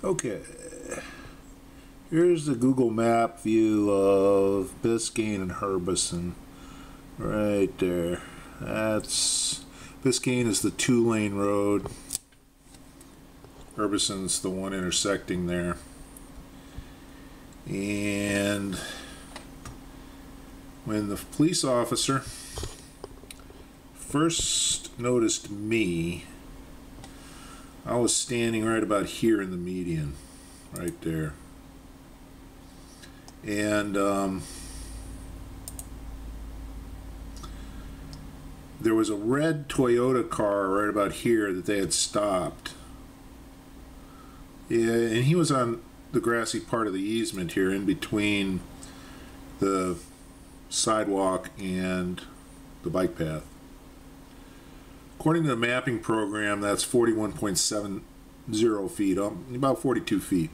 Okay, here's the Google Map view of Biscayne and Herbison. Right there. That's Biscayne is the 2-lane road. Herbison's the one intersecting there. And when the police officer first noticed me, I was standing right about here in the median, right there. And there was a red Toyota car right about here that they had stopped. Yeah, and he was on the grassy part of the easement here in between the sidewalk and the bike path. According to the mapping program, that's 41.70 feet, about 42 feet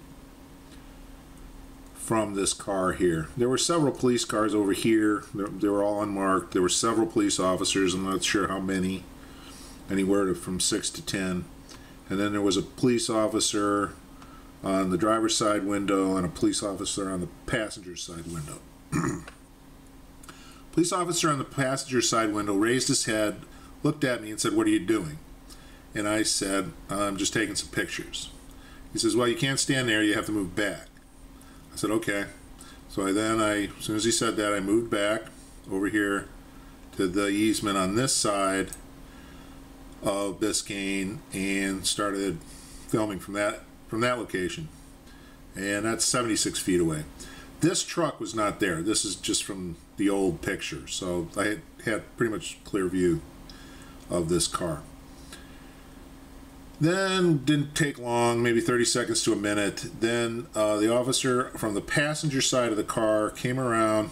from this car here. There were several police cars over here. They were all unmarked. There were several police officers. I'm not sure how many, anywhere from 6 to 10. And then there was a police officer on the driver's side window and a police officer on the passenger side window. Police officer on the passenger side window raised his head, looked at me and said, "What are you doing?" And I said, "I'm just taking some pictures." He says, "Well, you can't stand there, you have to move back." I said, "Okay." So as soon as he said that, I moved back over here to the easement on this side of Biscayne and started filming from that location. And that's 76 feet away. This truck was not there. This is just from the old picture. So I had pretty much clear view of this car. Then didn't take long, maybe 30 seconds to a minute. Then the officer from the passenger side of the car came around,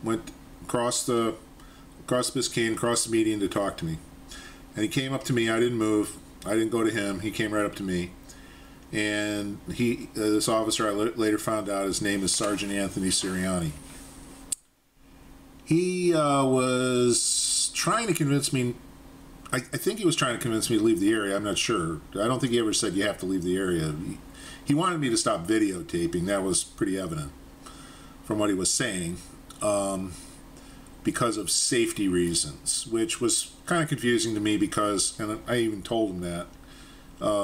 went across Biscayne, across the median to talk to me. And he came up to me. I didn't move. I didn't go to him. He came right up to me. And this officer, I later found out his name is Sergeant Anthony Siriani. He was trying to convince me. I think he was trying to convince me to leave the area. I'm not sure. I don't think he ever said you have to leave the area. He wanted me to stop videotaping. That was pretty evident from what he was saying, because of safety reasons, which was kind of confusing to me because, and I even told him that,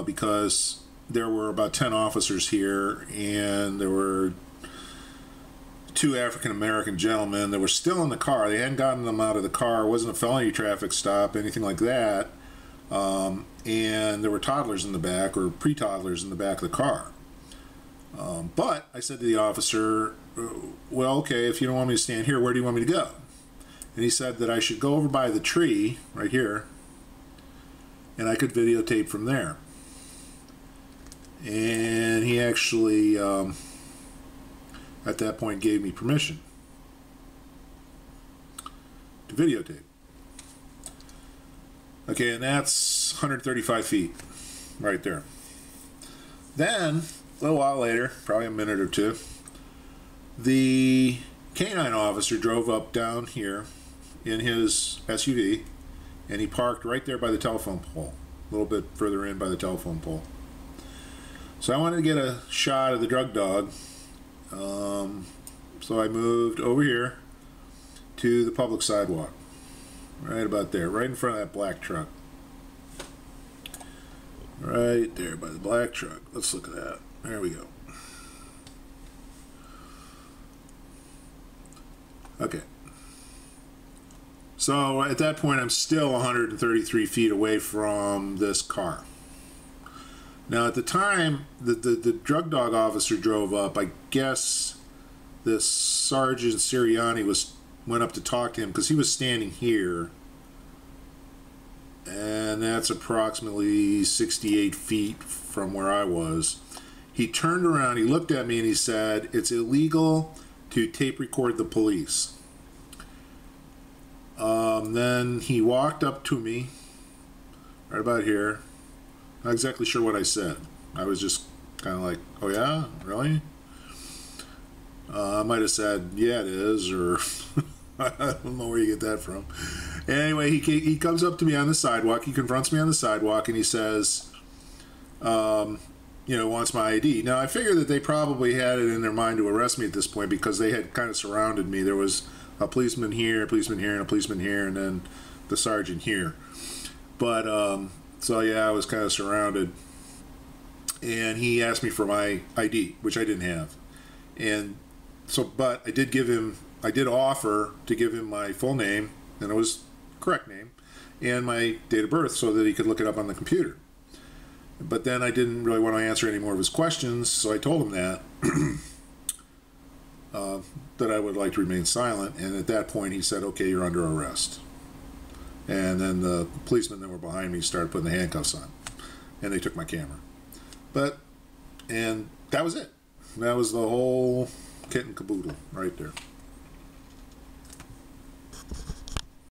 because there were about 10 officers here and there were 2 African-American gentlemen that were still in the car. They hadn't gotten them out of the car. It wasn't a felony traffic stop, anything like that. And there were toddlers in the back, or pre-toddlers in the back of the car. But I said to the officer, "Well, okay, if you don't want me to stand here, where do you want me to go?" And he said that I should go over by the tree right here and I could videotape from there. And he actually at that point gave me permission to videotape. Okay, and that's 135 feet right there. Then, a little while later, probably a minute or two, the canine officer drove up down here in his SUV, and he parked right there by the telephone pole, a little bit further in by the telephone pole. So I wanted to get a shot of the drug dog. So I moved over here to the public sidewalk, right about there, right in front of that black truck. Right there by the black truck. Let's look at that. There we go. Okay. So at that point, I'm still 133 feet away from this car. Now at the time the drug dog officer drove up, I guess this Sergeant Siriani went up to talk to him because he was standing here, and that's approximately 68 feet from where I was. He turned around, he looked at me, and he said, "It's illegal to tape record the police." Then he walked up to me right about here. Not exactly sure what I said. I was just kind of like, "Oh yeah, really?" I might have said, "Yeah, it is," or I don't know where you get that from. Anyway, he comes up to me on the sidewalk. He confronts me on the sidewalk, and he says, wants my ID. Now, I figure that they probably had it in their mind to arrest me at this point because they had kind of surrounded me. There was a policeman here, a policeman here, and a policeman here, and then the sergeant here. But, so yeah, I was kind of surrounded. And he asked me for my ID, which I didn't have. And so, but I did offer to give him my full name, and it was the correct name, and my date of birth so that he could look it up on the computer. But then I didn't really want to answer any more of his questions, so I told him that, that I would like to remain silent. And at that point, he said, "Okay, you're under arrest." And then the policemen that were behind me started putting the handcuffs on, and they took my camera. And that was it. That was the whole kit and caboodle right there.